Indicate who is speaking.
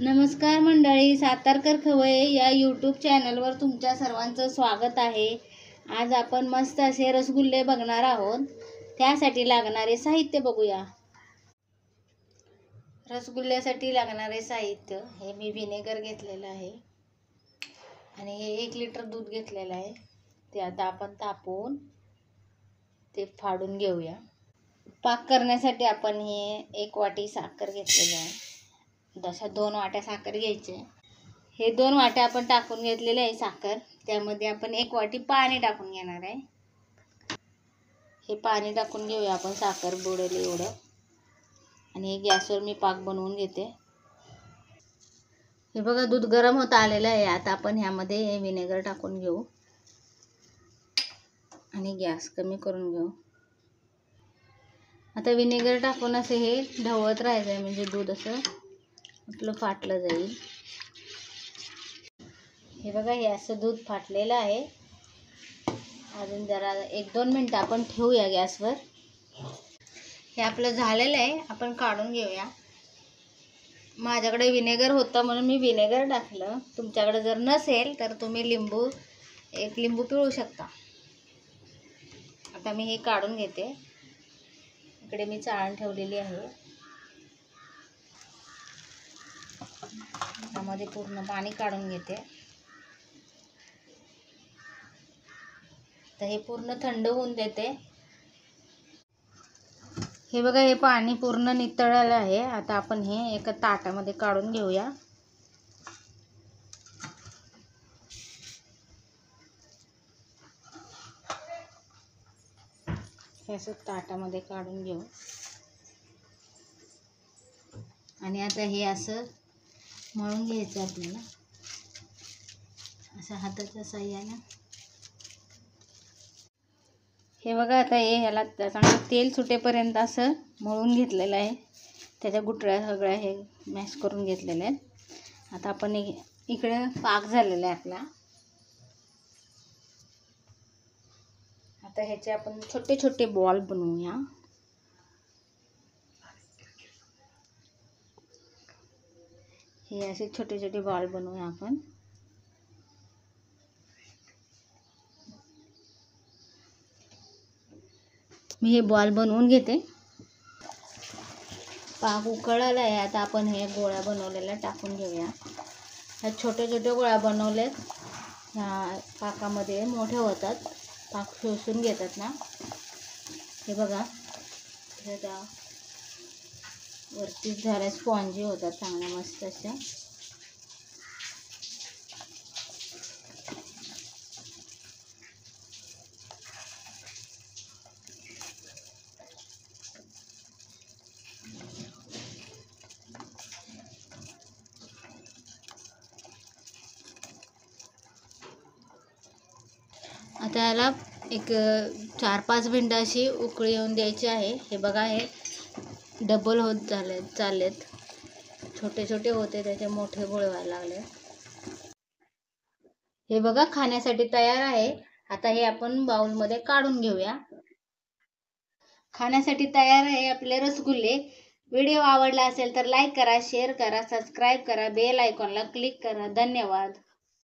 Speaker 1: नमस्कार मंडळी, सातारकर खवये या यूट्यूब चॅनलवर तुमच्या सर्वांचं स्वागत आहे। आज आपण मस्त असे रसगुल्ले बघणार आहोत। त्यासाठी लागणारे साहित्य बघूया। रसगुल्ल्यासाठी लागणारे साहित्य हे मी व्हिनेगर घेतलेलं आहे आणि हे 1 लिटर दूध घेतलेलं आहे। ते आता आपण तापवून ते फाडून घेऊया। पाक करण्यासाठी आपण हे 1 वाटी साखर घेतलेली आहे। जशा 2 वाट्या साखर घ्यायचे। हे 2 वाट्या आपण टाकून घेतलेले आहे साखर। त्यामध्ये आपण 1 वाटी पाणी टाकून घेणार आहे। हे पाणी टाकून घेऊया आपण, साखर बुडेल एवढं। आणि गॅसवर मी पाक बनवून घेते। हे बघा, दूध गरम होत आलेलं आहे। आता आपण ह्यामध्ये व्हिनेगर टाकून घेऊ आणि गॅस कमी करून घेऊ। आता व्हिनेगर टाकून असे हे ढवळत राहायचं आहे, म्हणजे दूध असं आपलं फाटलं जाईल। हे बघा, हे असं दूध फाटलेलं आहे। अजून जरा 1-2 मिनिटं आपण ठेवूया गॅसवर। हे आपलं झालेलं आहे, आपण काढून घेऊया। माझ्याकडे व्हिनेगर होतं म्हणून मी व्हिनेगर टाकलं। तुमच्याकडे जर नसेल तर तुम्ही 1 लिंबू पिळू शकता। आता मी हे काढून घेते। इकडे मी चाळण ठेवलेली आहे। त्यामध्ये पूर्ण पाणी काढून घेते। तर हे पूर्ण थंड होऊन देते। हे बघा, हे पाणी पूर्ण नितळलेलं आहे। आता आपण हे एका ताटामध्ये काढून घेऊया। हे असं ताटामध्ये काढून घेऊ आणि आता हे असं मळून घ्यायचं आपल्याला, असं हाताच्या साहाय्याने। हे बघा, आता हे ह्याला चांगलं तेल सुटेपर्यंत असं मळून घेतलेलं आहे। त्याच्या गुठळ्या सगळ्या हे मॅश करून घेतलेल्या आहेत। आता आपण इकडे पाक झालेला आहे आपला। आता ह्याचे आपण छोटे छोटे बॉल बनवूया। हे असे छोटे छोटे बॉल बनवूया आपण। मी हे बॉल बनवून घेते। पाक उकळला आहे। आता आपण हे गोळ्या बनवलेल्या टाकून घेऊया। ह्या छोटे छोटे गोळ्या बनवलेत, ह्या पाकामध्ये मोठे होतात, पाक शोषून घेतात ना। हे बघा, ह्याच्या वरती झाल्या स्पॉन्जी होतात चांगल्या मस्त अशा। आता याला एक 4-5 मिनिटं अशी उकळी येऊन द्यायची आहे। हे बघा, हे डबल होत चाललेत। छोटे छोटे होते, त्याचे मोठे गोळे व्हायला लागले। हे बघा, खाण्यासाठी तयार आहे। आता हे आपण बाउलमध्ये काढून घेऊया। खाण्यासाठी तयार आहे आपले रसगुल्ले। व्हिडिओ आवडला असेल तर लाईक करा, शेअर करा, सबस्क्राईब करा, बेल आयकॉनला क्लिक करा। धन्यवाद।